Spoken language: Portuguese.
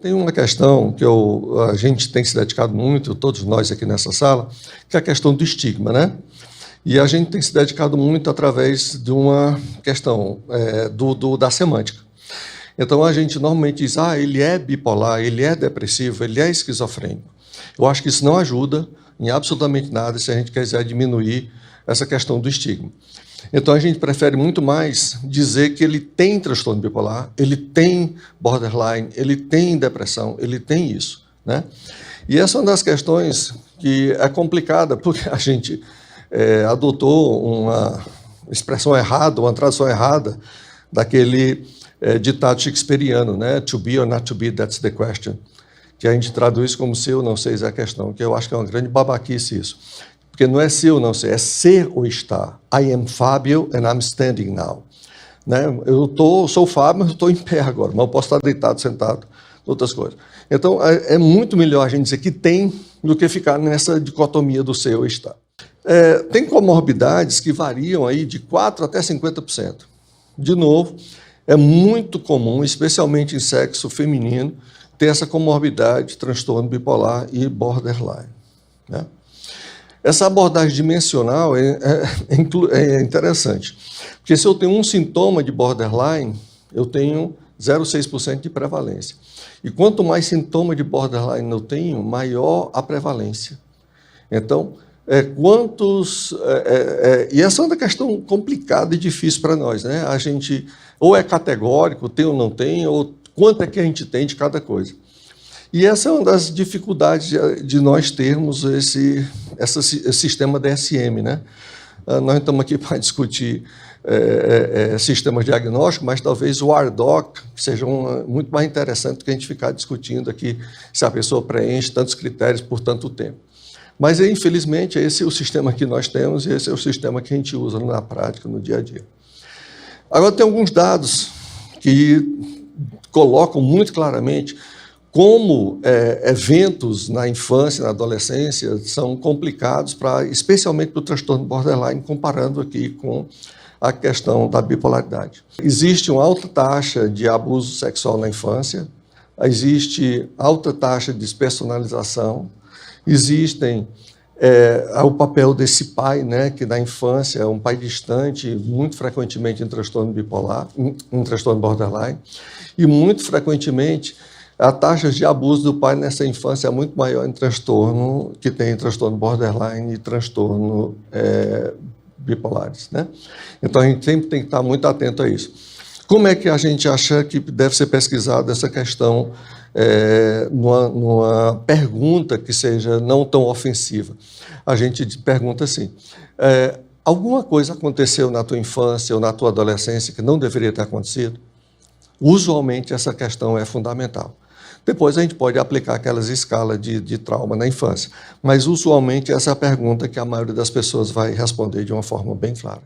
Tem uma questão que a gente tem se dedicado muito, todos nós aqui nessa sala, que é a questão do estigma, né? E a gente tem se dedicado muito através de uma questão da semântica. Então, a gente normalmente diz, ele é bipolar, ele é depressivo, ele é esquizofrênico. Eu acho que isso não ajuda em absolutamente nada se a gente quiser diminuir essa questão do estigma. Então, a gente prefere muito mais dizer que ele tem transtorno bipolar, ele tem borderline, ele tem depressão, ele tem isso, né? E essa é uma das questões que é complicada, porque a gente adotou uma expressão errada, uma tradução errada daquele ditado shakespeariano, né? To be or not to be, that's the question. Que a gente traduz como ser ou não ser é a questão, que eu acho que é uma grande babaquice isso. Porque não é ser ou não ser, é ser ou estar. I am Fábio and I'm standing now. Né? Eu sou Fábio, mas estou em pé agora, mas eu posso estar deitado, sentado, outras coisas. Então, é muito melhor a gente dizer que tem do que ficar nessa dicotomia do ser ou estar. Tem comorbidades que variam aí de 4% até 50%. De novo, é muito comum, especialmente em sexo feminino, ter essa comorbidade, transtorno bipolar e borderline, né? Essa abordagem dimensional é interessante, porque se eu tenho um sintoma de borderline, eu tenho 0,6% de prevalência. E quanto mais sintoma de borderline eu tenho, maior a prevalência. Então, e essa é uma questão complicada e difícil para nós, né? A gente ou é categórico, tem ou não tem, ou quanto é que a gente tem de cada coisa. E essa é uma das dificuldades de nós termos esse sistema DSM, né? Nós estamos aqui para discutir sistemas diagnósticos, mas talvez o RDoC seja muito mais interessante do que a gente ficar discutindo aqui se a pessoa preenche tantos critérios por tanto tempo. Mas, infelizmente, esse é o sistema que nós temos e esse é o sistema que a gente usa na prática, no dia a dia. Agora, tem alguns dados que colocam muito claramente como eventos na infância e na adolescência são complicados, especialmente para o transtorno borderline, comparando aqui com a questão da bipolaridade. Existe uma alta taxa de abuso sexual na infância, existe alta taxa de despersonalização, existem o papel desse pai, né, que na infância é um pai distante, muito frequentemente em transtorno bipolar, em transtorno borderline, e muito frequentemente a taxa de abuso do pai nessa infância é muito maior em transtorno, que tem transtorno borderline e transtorno bipolares, né? Então, a gente sempre tem que estar muito atento a isso. Como é que a gente acha que deve ser pesquisada essa questão numa pergunta que seja não tão ofensiva? A gente pergunta assim, alguma coisa aconteceu na tua infância ou na tua adolescência que não deveria ter acontecido? Usualmente, essa questão é fundamental. Depois a gente pode aplicar aquelas escalas de trauma na infância, mas usualmente essa é a pergunta que a maioria das pessoas vai responder de uma forma bem clara.